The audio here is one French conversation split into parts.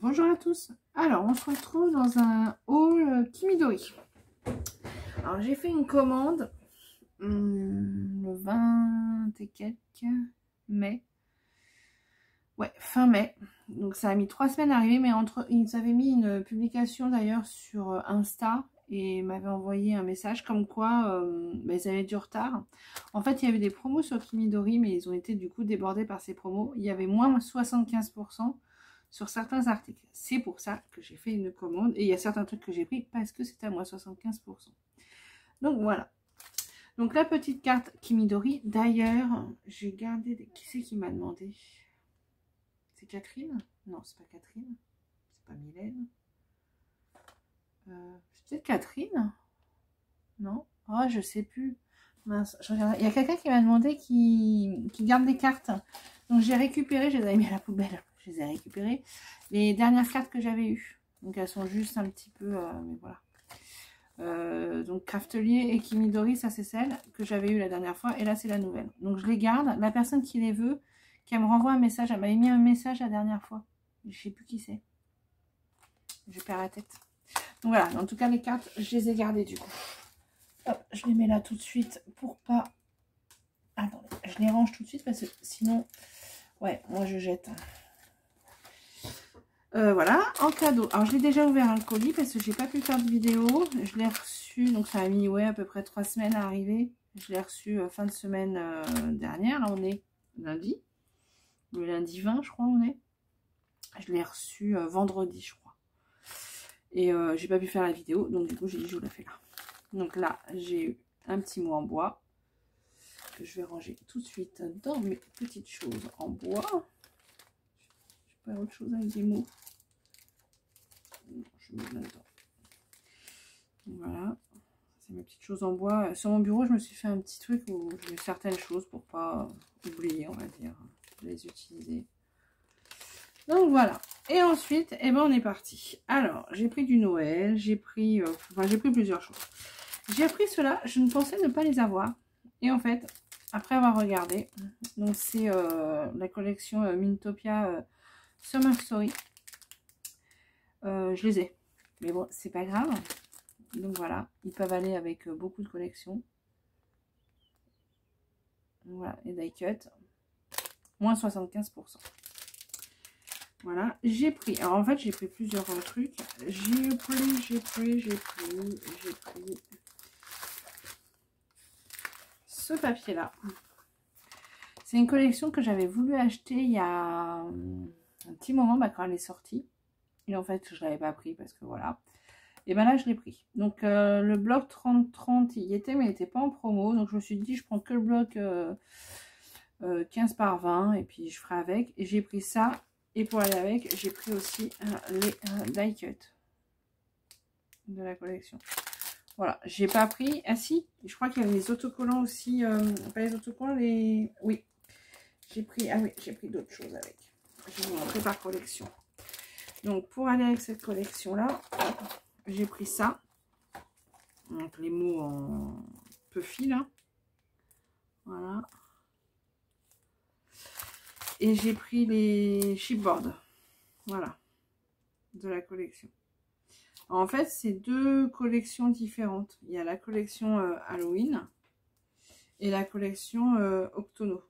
Bonjour à tous. Alors, on se retrouve dans un haul Kimidori. Alors, j'ai fait une commande le 20 et quelques mai. Ouais, fin mai. Donc, ça a mis 3 semaines à arriver, mais ils avaient mis une publication d'ailleurs sur Insta et m'avaient envoyé un message comme quoi ils avaient du retard. En fait, il y avait des promos sur Kimidori, mais ils ont été du coup débordés par ces promos. Il y avait moins 75% sur certains articles. C'est pour ça que j'ai fait une commande. Et il y a certains trucs que j'ai pris parce que c'était à moins 75%. Donc voilà. Donc la petite carte Kimidori. D'ailleurs, j'ai gardé des... Qui c'est qui m'a demandé? C'est Catherine? Non, c'est pas Catherine. C'est pas Mylène. C'est peut-être Catherine? Non? Oh, je sais plus. Mince, je regarde. Il y a quelqu'un qui m'a demandé qui garde des cartes. Donc j'ai récupéré, je les avais mis à la poubelle. Je les ai récupérées. Les dernières cartes que j'avais eues. Donc elles sont juste un petit peu... mais voilà. Donc Craftelier et Kimidori, ça c'est celle que j'avais eue la dernière fois. Et là c'est la nouvelle. Donc je les garde. La personne qui les veut, qui me renvoie un message. Elle m'avait mis un message la dernière fois. Je sais plus qui c'est. Je perds la tête. Donc voilà. En tout cas les cartes, je les ai gardées du coup. Hop, je les mets là tout de suite pour pas... Attendez, je les range tout de suite parce que sinon... Ouais, moi je jette. Voilà, en cadeau. Alors je l'ai déjà ouvert un colis parce que j'ai pas pu faire de vidéo. Je l'ai reçu, donc ça a mis à peu près 3 semaines à arriver. Je l'ai reçu fin de semaine dernière. Là on est lundi. Le lundi 20 je crois on est. Je l'ai reçu vendredi je crois. Et j'ai pas pu faire la vidéo. Donc du coup j'ai dit je vous la fais là. Donc là j'ai eu un petit mot en bois. Que je vais ranger tout de suite dans mes petites choses en bois. Je sais pas autre chose avec des mots. Non, je mets là-dedans. Voilà, c'est mes petites choses en bois. Sur mon bureau, je me suis fait un petit truc où je mets certaines choses pour pas oublier, on va dire, de les utiliser. Donc voilà. Et ensuite, eh ben, on est parti. Alors, j'ai pris du Noël, j'ai pris, j'ai pris plusieurs choses. J'ai pris cela, je ne pensais ne pas les avoir. Et en fait, après avoir regardé, donc c'est la collection Mintopia Summer Story. Je les ai. Mais bon, c'est pas grave. Donc voilà, ils peuvent aller avec beaucoup de collections. Voilà, et die cut. Moins 75%. Voilà, j'ai pris. Alors en fait, j'ai pris plusieurs trucs. J'ai pris ce papier-là. C'est une collection que j'avais voulu acheter il y a un petit moment, quand elle est sortie. Et en fait, je ne l'avais pas pris parce que voilà. Et ben là, je l'ai pris. Donc, le bloc 30-30, il y était, mais il n'était pas en promo. Donc, je me suis dit, je prends que le bloc 15 par 20 et puis je ferai avec. Et j'ai pris ça. Et pour aller avec, j'ai pris aussi les die cut de la collection. Voilà, j'ai pas pris... Ah si, je crois qu'il y avait les autocollants aussi. Pas les autocollants, les... Oui, j'ai pris... Ah oui, j'ai pris d'autres choses avec. Je vais vous montrer par collection. Donc, pour aller avec cette collection-là, j'ai pris ça. Donc, les mots en puffy, là. Voilà. Et j'ai pris les chipboards. Voilà. De la collection. En fait, c'est deux collections différentes. Il y a la collection Halloween et la collection Automno.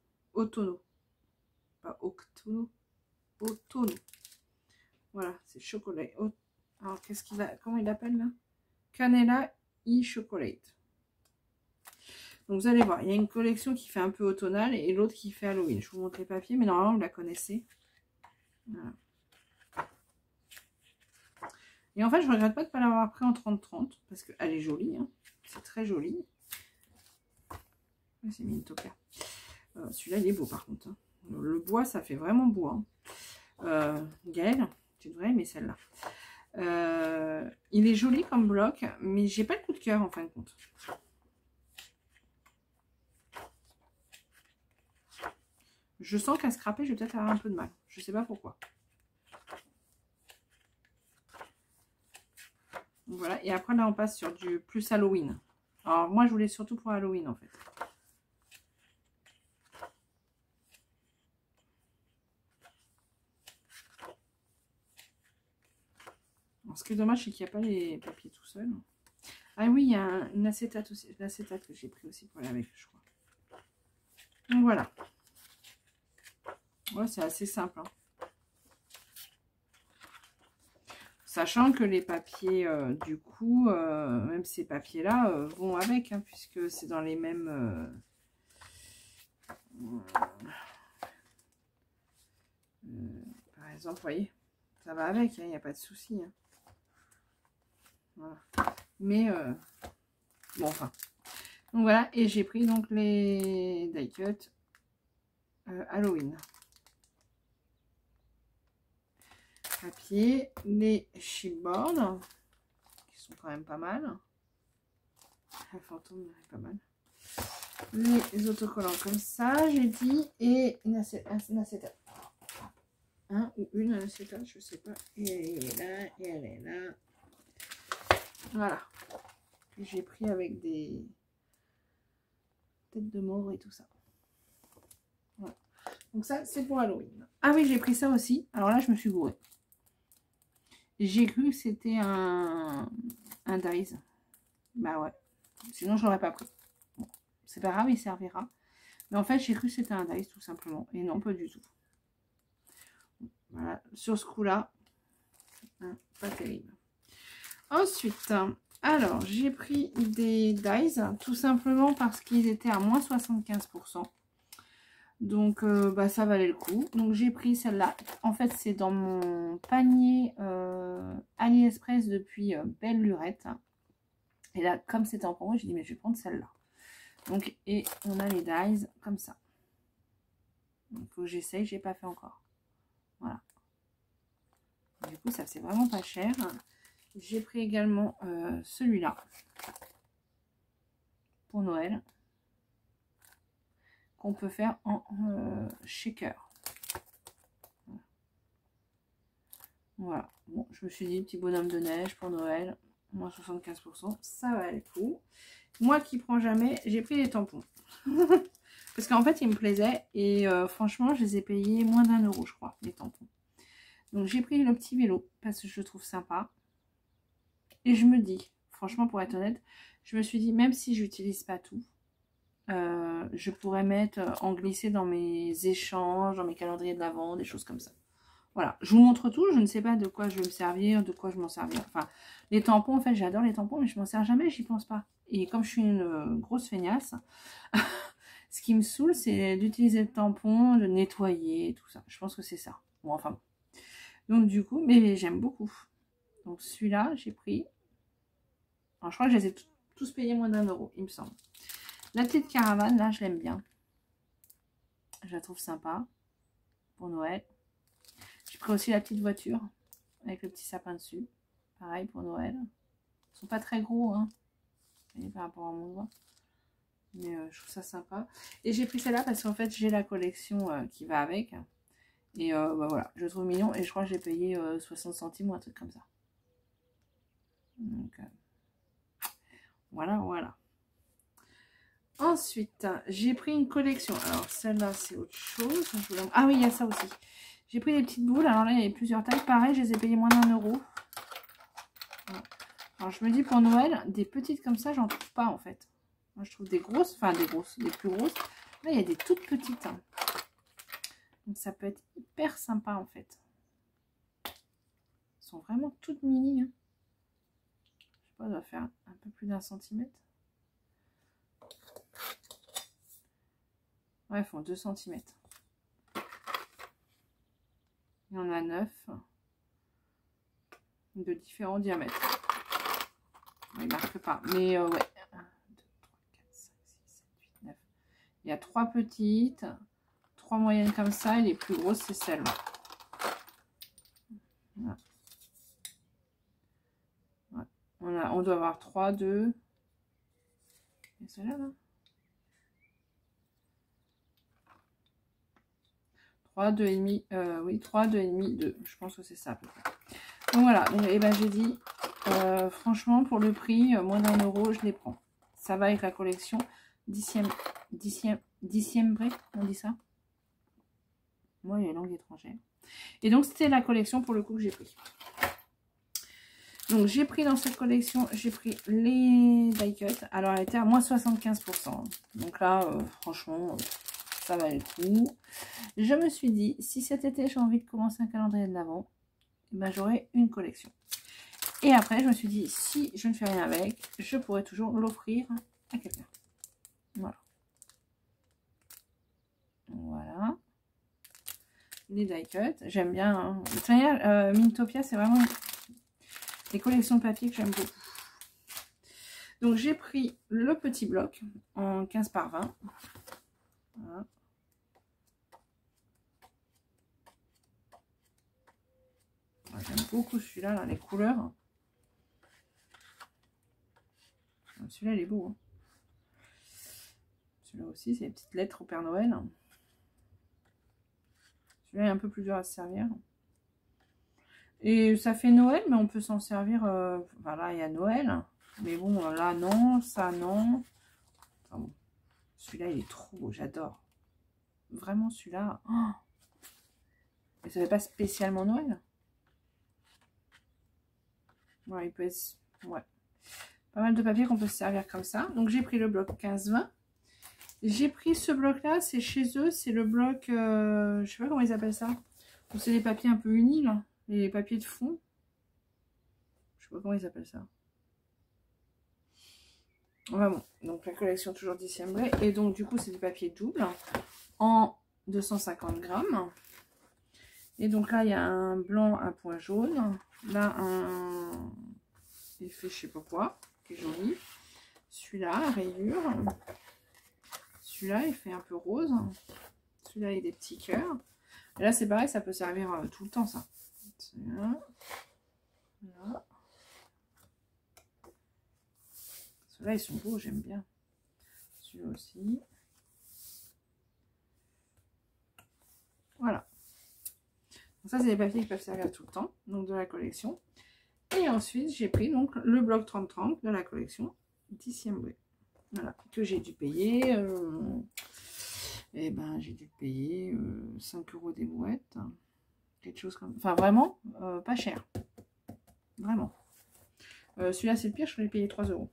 Pas Octono. Automno. Voilà, c'est chocolat. Alors, qu'est-ce qu'il a? Comment il l'appelle là? Canela e-chocolate. Donc, vous allez voir, il y a une collection qui fait un peu automnale et l'autre qui fait Halloween. Je vous montre les papiers, mais normalement, vous la connaissez. Voilà. Et en fait, je ne regrette pas de ne pas l'avoir pris en 30-30 parce qu'elle est jolie. Hein. C'est très joli. C'est Mintopia. Celui-là, il est beau par contre. Hein. Le bois, ça fait vraiment bois. Hein. Gaëlle, tu devrais aimer celle-là. Il est joli comme bloc, mais j'ai pas le coup de cœur en fin de compte. Je sens qu'à scraper, je vais peut-être avoir un peu de mal. Je sais pas pourquoi. Voilà, et après là on passe sur du plus Halloween. Alors moi je voulais surtout pour Halloween en fait. Ce qui est dommage, c'est qu'il n'y a pas les papiers tout seul. Ah oui, il y a une acétate aussi. L'acétate que j'ai pris aussi pour aller avec, je crois. Donc voilà. Ouais, c'est assez simple. Hein. Sachant que les papiers, du coup, même ces papiers-là vont avec, hein, puisque c'est dans les mêmes... par exemple, vous voyez, ça va avec, il n'y a pas de souci. Hein. Voilà. Mais, bon, enfin. Donc voilà, et j'ai pris donc les die cut Halloween. Papier, les chipboards, qui sont quand même pas mal. La fantôme est pas mal. Les autocollants comme ça, j'ai dit, et une acétate. Un ou une acétate, je sais pas. Et elle est là, et elle est là. Voilà. J'ai pris avec des têtes de mort et tout ça. Voilà. Donc ça, c'est pour Halloween. Ah oui, j'ai pris ça aussi. Alors là, je me suis gourée. J'ai cru que c'était un Dies. Bah ouais. Sinon, je l'aurais pas pris. Bon, c'est pas grave, il servira. Mais en fait, j'ai cru que c'était un Dies, tout simplement. Et non, pas du tout. Voilà. Sur ce coup-là, hein, pas terrible. Ensuite, alors, j'ai pris des Dies, tout simplement parce qu'ils étaient à moins 75%. Donc, bah, ça valait le coup. Donc, j'ai pris celle-là. En fait, c'est dans mon panier AliExpress depuis belle lurette. Et là, comme c'était en promo, j'ai dit, mais je vais prendre celle-là. Donc, et on a les dies comme ça. Donc, il faut que j'essaye, je n'ai pas fait encore. Voilà. Du coup, ça c'est vraiment pas cher. J'ai pris également celui-là pour Noël. Qu'on peut faire en shaker. Voilà. Bon, je me suis dit, petit bonhomme de neige pour Noël. Moins 75%. Ça va le coup. Moi qui prends jamais, j'ai pris les tampons. Parce qu'en fait, ils me plaisaient. Et franchement, je les ai payés moins d'1 €, je crois, les tampons. Donc, j'ai pris le petit vélo parce que je le trouve sympa. Et je me dis, franchement, pour être honnête, je me suis dit, même si j'utilise pas tout, je pourrais mettre en glissé dans mes échanges, dans mes calendriers de l'Avent, des choses comme ça. Voilà, je vous montre tout, je ne sais pas de quoi je vais me servir, de quoi je m'en servir. Enfin, les tampons, en fait, j'adore les tampons, mais je m'en sers jamais, j'y pense pas. Et comme je suis une grosse feignasse, ce qui me saoule, c'est d'utiliser le tampon, de nettoyer, tout ça. Je pense que c'est ça. Bon, enfin. Donc, du coup, mais j'aime beaucoup. Donc, celui-là, j'ai pris. Alors, je crois que je les ai tous payés moins d'1 €, il me semble. La petite caravane, là, je l'aime bien. Je la trouve sympa pour Noël. J'ai pris aussi la petite voiture avec le petit sapin dessus. Pareil pour Noël. Ils sont pas très gros, hein, par rapport à mon doigt. Mais je trouve ça sympa. Et j'ai pris celle-là parce qu'en fait, j'ai la collection qui va avec. Et bah, voilà, je le trouve mignon. Et je crois que j'ai payé 60 centimes ou un truc comme ça. Donc, voilà, voilà. Ensuite, j'ai pris une collection. Alors, celle-là, c'est autre chose. Ah oui, il y a ça aussi. J'ai pris des petites boules. Alors là, il y a plusieurs tailles. Pareil, je les ai payées moins d'1 €. Voilà. Alors, je me dis pour Noël, des petites comme ça, j'en trouve pas en fait. Moi, je trouve des grosses, enfin des grosses, des plus grosses. Là, il y a des toutes petites. Hein. Donc, ça peut être hyper sympa en fait. Elles sont vraiment toutes mini. Hein. Je sais pas, ça doit faire un peu plus d'1 centimètre. Ouais, elles font 2 cm. Il y en a 9 de différents diamètres. Il ne marque pas, mais ouais. 1, 2, 3, 4, 5, 6, 7, 8, 9. Il y a 3 petites, 3 moyennes comme ça, et les plus grosses, c'est celle-là. Voilà. Ouais. On doit avoir 3, 2. Et celle-là, là 3, 2,5, oui, 3, 2,5, 2. Je pense que c'est ça à peu près. Donc voilà, donc, et ben j'ai dit, franchement, pour le prix, moins d'1 €, je les prends. Ça va avec la collection 10e break, on dit ça. Moi, il y a langue étrangère. Et donc, c'était la collection pour le coup que j'ai pris. Donc j'ai pris dans cette collection, j'ai pris les die cut. Alors elle était à moins 75%. Donc là, franchement, ça valait le coup. Je me suis dit, si cet été j'ai envie de commencer un calendrier de l'Avent, ben, j'aurai une collection. Et après, je me suis dit, si je ne fais rien avec, je pourrais toujours l'offrir à quelqu'un. Voilà. Voilà. Les die cut, j'aime bien. Hein. De toute manière, Mintopia, c'est vraiment les collections de papier que j'aime beaucoup. Donc, j'ai pris le petit bloc en 15 par 20. Voilà. J'aime beaucoup celui-là, là, les couleurs. Celui-là, il est beau. Hein. Celui-là aussi, c'est les petites lettres au Père Noël. Celui-là est un peu plus dur à se servir. Et ça fait Noël, mais on peut s'en servir. Voilà, il y a Noël. Mais bon, là, non. Ça, non. Enfin, bon. Celui-là, il est trop beau. J'adore. Vraiment, celui-là. Oh, mais ça fait pas spécialement Noël. Ouais, il peut être... Ouais. Pas mal de papier qu'on peut se servir comme ça. Donc, j'ai pris le bloc 15-20. J'ai pris ce bloc-là. C'est chez eux. C'est le bloc... je sais pas comment ils appellent ça. C'est les papiers un peu unis, là. Les papiers de fond. Je sais pas comment ils appellent ça. Enfin bon. Donc, la collection toujours dissimulée. Et donc, du coup, c'est du papier double. En 250 grammes. Et donc là, il y a un blanc, un point jaune. Là, un effet je sais pas quoi, qui est joli. Celui-là, rayure. Celui-là, il fait un peu rose. Celui-là, il a des petits cœurs. Et là, c'est pareil, ça peut servir tout le temps, ça. Là. Là. Ceux-là, ils sont beaux, j'aime bien. Celui-là aussi. Voilà. Donc ça, c'est des papiers qui peuvent servir tout le temps, donc de la collection. Et ensuite, j'ai pris donc le bloc 30-30 de la collection Dissimulé. Voilà, que j'ai dû payer. Et ben, j'ai dû payer 5 € des boîtes. Quelque chose comme... Enfin, vraiment, pas cher. Vraiment. Celui-là, c'est le pire, je l'ai payé 3 €.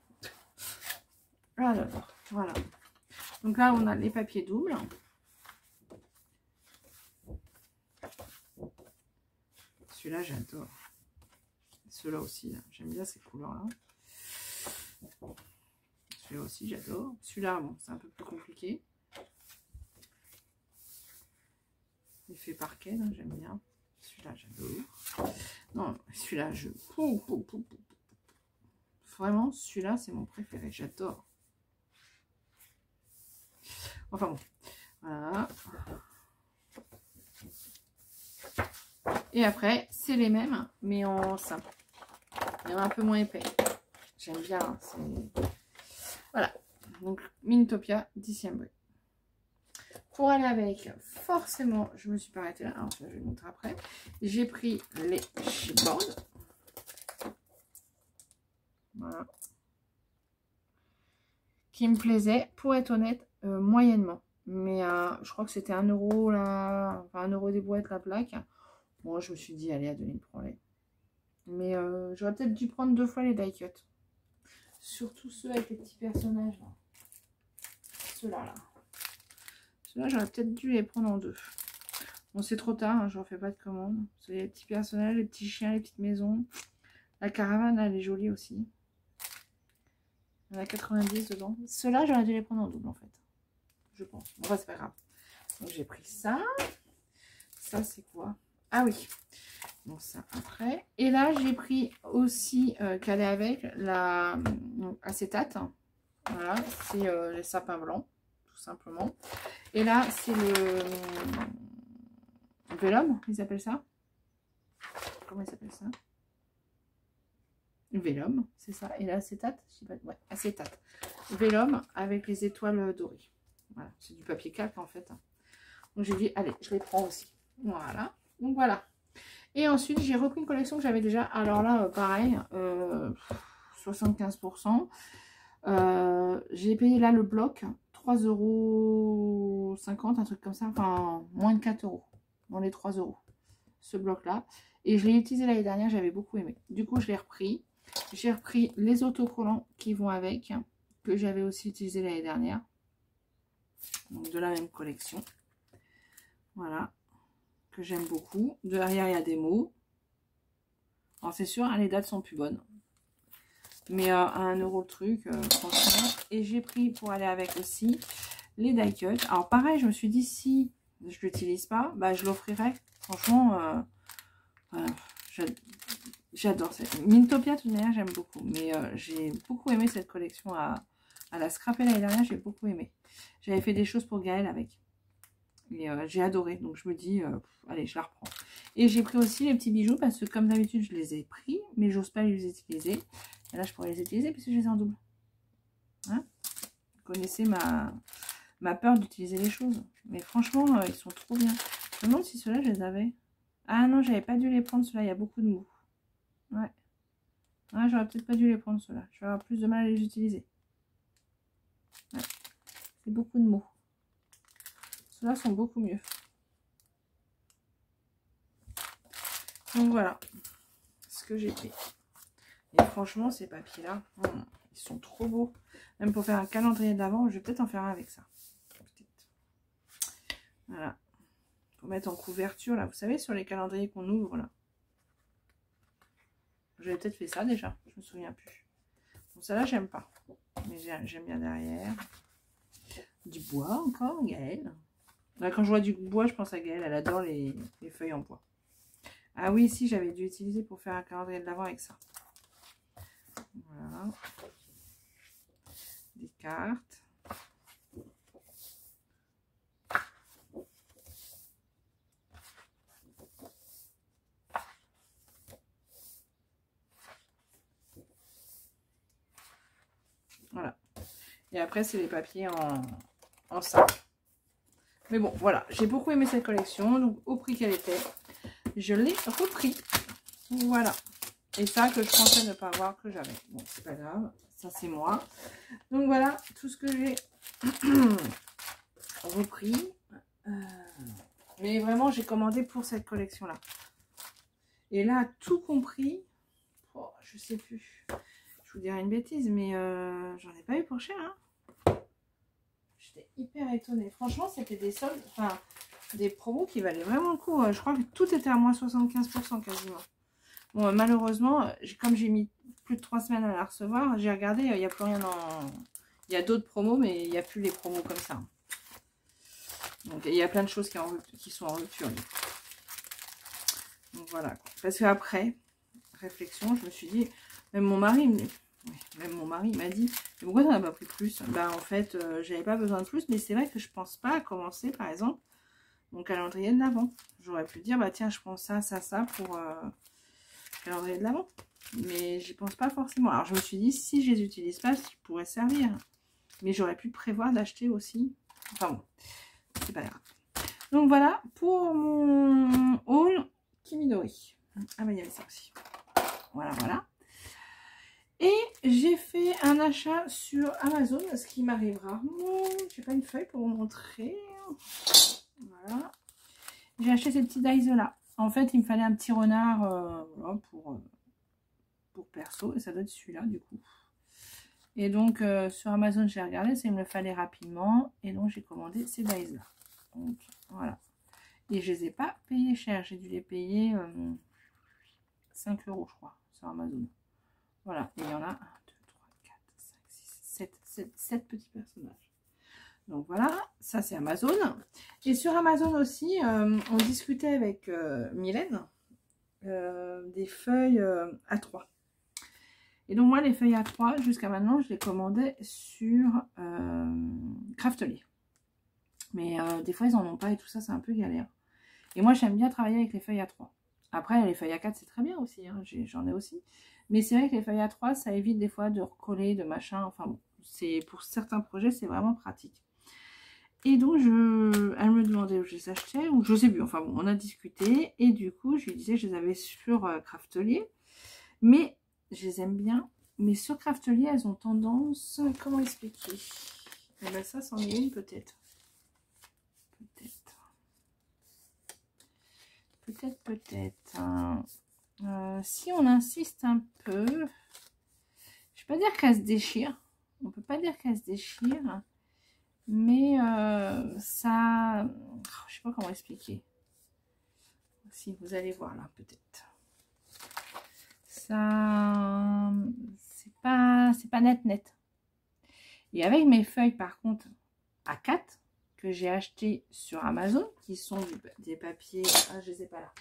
Alors, voilà. Donc là, on a les papiers doubles. Celui-là, j'adore. Ceux-là aussi, j'aime bien ces couleurs-là. Celui-là aussi, j'adore. Celui-là, bon, c'est un peu plus compliqué. Effet parquet, j'aime bien. Celui-là, j'adore. Non, celui-là, je... Vraiment, celui-là, c'est mon préféré. J'adore. Enfin bon. Voilà. Et après, c'est les mêmes, mais en simple. Et un peu moins épais. J'aime bien. Voilà. Donc, Mintopia Dissimulé. Pour aller avec, forcément, je me suis pas arrêtée là. Alors, je vais vous montrer après. J'ai pris les chipboards. Voilà. Qui me plaisait, pour être honnête, moyennement. Mais je crois que c'était 1 € là. Enfin, 1 € des boîtes, la plaque. Moi, je me suis dit, allez, Adeline, prends-les. Mais j'aurais peut-être dû prendre 2 fois les die cut. Surtout ceux avec les petits personnages. Ceux-là, là. Ceux-là, j'aurais peut-être dû les prendre en 2. Bon, c'est trop tard, hein, je ne refais pas de commande. C'est les petits personnages, les petits chiens, les petites maisons. La caravane, elle est jolie aussi. Il y en a 90 dedans. Ceux-là, j'aurais dû les prendre en double, en fait. Je pense. Bon, bah, c'est pas grave. Donc, j'ai pris ça. Ça, c'est quoi? Ah oui. Donc, ça, après. Et là, j'ai pris aussi, qu'elle est avec, la acétate. Voilà, c'est les sapins blancs, tout simplement. Et là, c'est le vélum, ils appellent ça. Comment ils appellent ça? Vélum, c'est ça. Et l'acétate, je sais pas, ouais, acétate. Vélum avec les étoiles dorées. Voilà, c'est du papier calque en fait. Donc j'ai dit, allez, je les prends aussi. Voilà, donc voilà. Et ensuite, j'ai repris une collection que j'avais déjà. Alors là, pareil, 75%. J'ai payé là le bloc 3,50 €, un truc comme ça. Enfin, moins de 4 €. Dans les 3 €. ce bloc-là. Et je l'ai utilisé l'année dernière, j'avais beaucoup aimé. Du coup, je l'ai repris. J'ai repris les autocollants qui vont avec, que j'avais aussi utilisé l'année dernière. Donc, de la même collection. Voilà. Que j'aime beaucoup. Derrière, il y a des mots. Alors, c'est sûr, hein, les dates sont plus bonnes. Mais à 1 € le truc, franchement. Et j'ai pris pour aller avec aussi les die cut. Alors, pareil, je me suis dit, si je l'utilise pas, bah, je l'offrirai. Franchement, j'adore cette Mintopia, de toute manière, j'aime beaucoup. Mais j'ai beaucoup aimé cette collection à la scraper l'année dernière, j'ai beaucoup aimé. J'avais fait des choses pour Gaël avec. Et j'ai adoré. Donc je me dis, allez, je la reprends. Et j'ai pris aussi les petits bijoux parce que comme d'habitude, je les ai pris, mais j'ose pas les utiliser. Et là, je pourrais les utiliser puisque je les ai en double. Hein, vous connaissez ma peur d'utiliser les choses. Mais franchement, ils sont trop bien. Je me demande si ceux-là, je les avais. Ah non, j'avais pas dû les prendre, ceux-là, il y a beaucoup de mou. Ouais. Ouais, j'aurais peut-être pas dû les prendre, ceux-là. Je vais avoir plus de mal à les utiliser. Ouais. C'est beaucoup de mots. Ceux-là sont beaucoup mieux. Donc voilà ce que j'ai pris. Et franchement, ces papiers-là, ils sont trop beaux. Même pour faire un calendrier d'avant, je vais peut-être en faire un avec ça. Voilà. Pour mettre en couverture, là. Vous savez, sur les calendriers qu'on ouvre, là. J'avais peut-être fait ça déjà. Je me souviens plus. Bon, ça là, j'aime pas. Mais j'aime bien derrière. Du bois encore, Gaëlle. Là, quand je vois du bois, je pense à Gaëlle. Elle adore les feuilles en bois. Ah oui, si, j'avais dû utiliser pour faire un calendrier de l'avant avec ça. Voilà. Des cartes. Voilà. Et après, c'est les papiers en sac. Mais bon, voilà. J'ai beaucoup aimé cette collection. Donc, au prix qu'elle était, je l'ai repris. Voilà. Et ça, que je pensais ne pas avoir, que j'avais. Bon, c'est pas grave. Ça, c'est moi. Donc, voilà tout ce que j'ai repris. Mais vraiment, j'ai commandé pour cette collection-là. Et là, tout compris, oh, je sais plus. Je vous dirais une bêtise, mais j'en ai pas eu pour cher. Hein. J'étais hyper étonnée. Franchement, c'était des soldes, enfin, des promos qui valaient vraiment le coup. Je crois que tout était à moins 75% quasiment. Bon, malheureusement, comme j'ai mis plus de 3 semaines à la recevoir, j'ai regardé, il n'y a plus rien en... Il y a d'autres promos, mais il n'y a plus les promos comme ça. Donc, il y a plein de choses qui sont en rupture. Donc, voilà. Parce qu'après, réflexion, je me suis dit, même mon mari m'a dit, mais pourquoi tu n'en as pas pris plus? Bah, en fait, j'avais pas besoin de plus, mais c'est vrai que je pense pas à commencer, par exemple, mon calendrier de l'avant. J'aurais pu dire, bah tiens, je prends ça, ça, ça pour calendrier de l'avant. Mais j'y pense pas forcément. Alors, je me suis dit, si je les utilise pas, ça pourrait servir. Mais j'aurais pu prévoir d'acheter aussi. Enfin bon, c'est pas grave. Donc voilà, pour mon haul Kimidori. Ah bah, il y avait ça aussi. Voilà, voilà. Et j'ai fait un achat sur Amazon, ce qui m'arrive rarement. J'ai pas une feuille pour vous montrer. Voilà. J'ai acheté ces petits dies là. En fait, il me fallait un petit renard voilà, pour perso. Et ça doit être celui-là, du coup. Et donc, sur Amazon, j'ai regardé. Ça, il me le fallait rapidement. Et donc, j'ai commandé ces dies là. Donc, voilà. Et je les ai pas payés cher. J'ai dû les payer 5 €, je crois, sur Amazon. Voilà, et il y en a 1, 2, 3, 4, 5, 6, 7 petits personnages. Donc voilà, ça c'est Amazon. Et sur Amazon aussi, on discutait avec Mylène des feuilles A3. Et donc moi, les feuilles A3, jusqu'à maintenant, je les commandais sur Craftelier. Mais des fois, ils n'en ont pas et tout ça, c'est un peu galère. Et moi, j'aime bien travailler avec les feuilles A3. Après, les feuilles A4, c'est très bien aussi, hein, j'en ai aussi. Mais c'est vrai que les feuilles A3, ça évite des fois de recoller, de machin. Enfin bon, pour certains projets, c'est vraiment pratique. Et donc, elle me demandait où je les achetais, ou je sais plus. Enfin bon, on a discuté. Et du coup, je lui disais que je les avais sur Craftelier. Mais je les aime bien. Mais sur Craftelier, elles ont tendance... Comment expliquer? Eh ben ça, c'en est une peut-être. peut-être. Si on insiste un peu, je vais pas dire qu'elle se déchire. On peut pas dire qu'elle se déchire. Mais ça... je sais pas comment expliquer. Si vous allez voir là, peut-être. Ça... c'est pas net. Et avec mes feuilles, par contre, A4, que j'ai acheté sur Amazon, qui sont des papiers... Ah, je les ai pas là.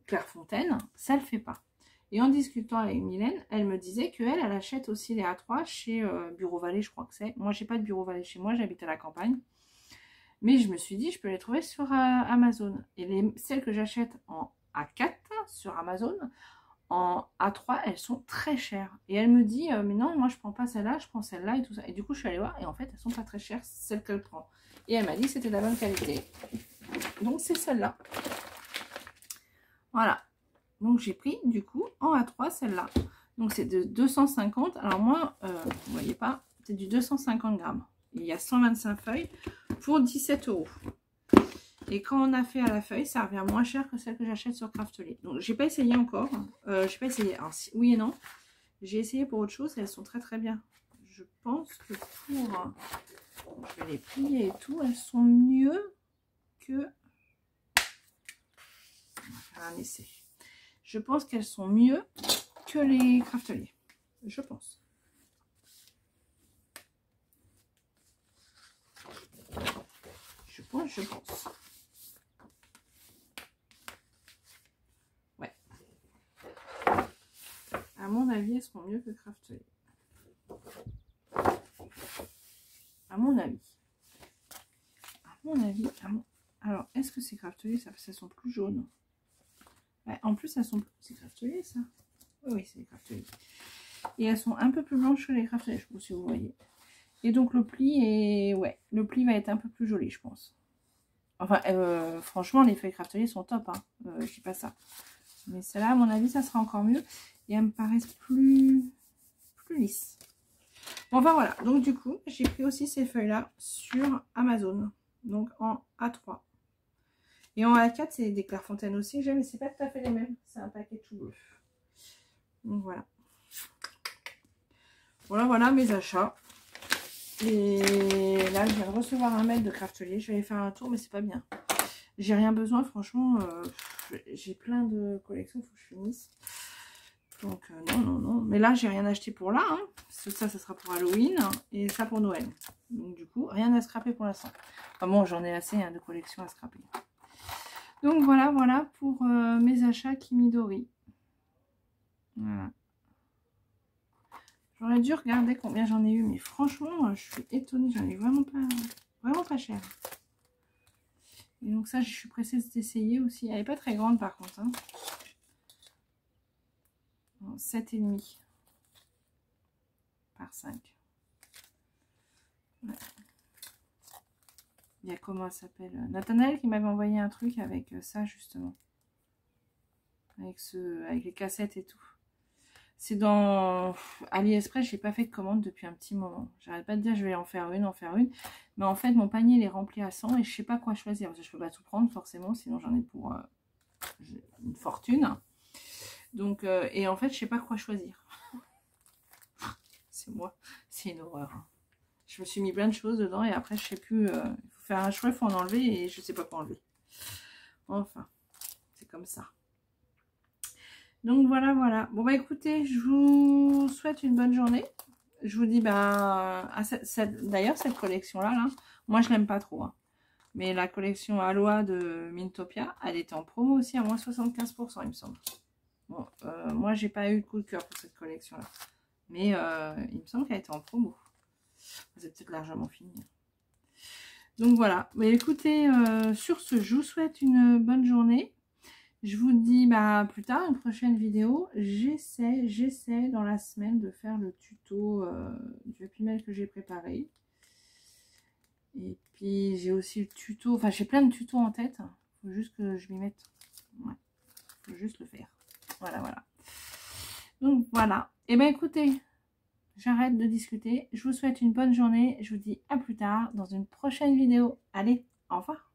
Clairefontaine, ça le fait pas. Et en discutant avec Mylène, elle me disait qu'elle achète aussi les A3 chez Bureau Vallée, je crois que c'est. Moi, j'ai pas de Bureau Vallée chez moi, j'habite à la campagne. Mais je me suis dit, je peux les trouver sur Amazon. Et celles que j'achète en A4 sur Amazon, en A3, elles sont très chères. Et elle me dit, mais non, moi je prends pas celle-là, je prends celle-là et tout ça. Et du coup, je suis allée voir et en fait, elles sont pas très chères, celles qu'elle prend. Et elle m'a dit que c'était de la bonne qualité. Donc, c'est celle-là. Voilà. Donc, j'ai pris du coup en A3 celle-là. Donc, c'est de 250. Alors, moi, vous voyez pas, c'est du 250 grammes. Il y a 125 feuilles pour 17 €. Et quand on a fait à la feuille, ça revient moins cher que celle que j'achète sur Craftly. Donc, j'ai pas essayé encore. J'ai pas essayé. Alors, oui et non. J'ai essayé pour autre chose et elles sont très très bien. Je pense que pour... je vais les plier et tout. Elles sont mieux que... on va faire un essai. Je pense qu'elles sont mieux que les Craftly. Je pense. Je pense. Ouais. À mon avis, elles seront mieux que Craftly. À mon avis. Alors, est-ce que c'est Craftly? Ça sont plus jaunes. Ouais, en plus, elles sont... C'est Craftly, ça? Oui, c'est Craftly. Et elles sont un peu plus blanches que les Craftly, je sais pas si vous voyez. Et donc, le pli est... ouais, le pli va être un peu plus joli, je pense. Enfin, franchement, les feuilles Craftly sont top, hein. Je dis pas ça. Mais celle-là, à mon avis, ça sera encore mieux. Et elles me paraissent plus lisses. Bon, enfin, voilà. Donc, du coup, j'ai pris aussi ces feuilles-là sur Amazon. Donc, en A3. Et en A4, c'est des Clairefontaine aussi que j'ai, mais c'est pas tout à fait les mêmes. C'est un paquet tout bleu. Donc, voilà. Voilà mes achats. Et là, je viens de recevoir un mail de Craftly. Je vais aller faire un tour, mais c'est pas bien. J'ai rien besoin, franchement. J'ai plein de collections, il faut que je finisse. Donc, non. Mais là, j'ai rien acheté pour là. Hein, parce que ça sera pour Halloween. Et ça pour Noël. Donc, du coup, rien à scraper pour l'instant. Enfin bon, j'en ai assez de collections à scraper. Donc, voilà pour mes achats Kimidori. Voilà. J'aurais dû regarder combien j'en ai eu, mais franchement, je suis étonnée. J'en ai vraiment pas cher. Et donc ça, je suis pressée d'essayer aussi. Elle n'est pas très grande par contre. Hein. 7,5 par 5. Ouais. Il y a comment elle s'appelle, Nathanaël qui m'avait envoyé un truc avec ça justement. Avec les cassettes et tout. C'est dans AliExpress, j'ai pas fait de commande depuis un petit moment. J'arrête pas de dire je vais en faire une. Mais en fait, mon panier il est rempli à 100 et je sais pas quoi choisir. Parce que je peux pas tout prendre forcément, sinon j'en ai pour une fortune. Donc, et en fait, je sais pas quoi choisir. C'est moi, c'est une horreur. Je me suis mis plein de choses dedans et après, je sais plus. Il faut faire un choix, il faut en enlever et je sais pas quoi enlever. Enfin, c'est comme ça. Donc voilà. Bon bah écoutez, je vous souhaite une bonne journée. Je vous dis d'ailleurs cette collection là, moi je l'aime pas trop. Hein. Mais la collection Aloha de Mintopia, elle était en promo aussi à moins 75%, il me semble. Bon, moi j'ai pas eu de coup de cœur pour cette collection là. Mais il me semble qu'elle était en promo. C'est peut-être largement fini. Donc voilà. Mais écoutez, sur ce, je vous souhaite une bonne journée. Je vous dis plus tard, une prochaine vidéo. J'essaie dans la semaine de faire le tuto du Happy Mail que j'ai préparé. Et puis j'ai aussi le tuto, enfin j'ai plein de tutos en tête. Il faut juste que je m'y mette. Ouais, faut juste le faire. Voilà. Donc voilà. Et bien écoutez, j'arrête de discuter. Je vous souhaite une bonne journée. Je vous dis à plus tard dans une prochaine vidéo. Allez, au revoir.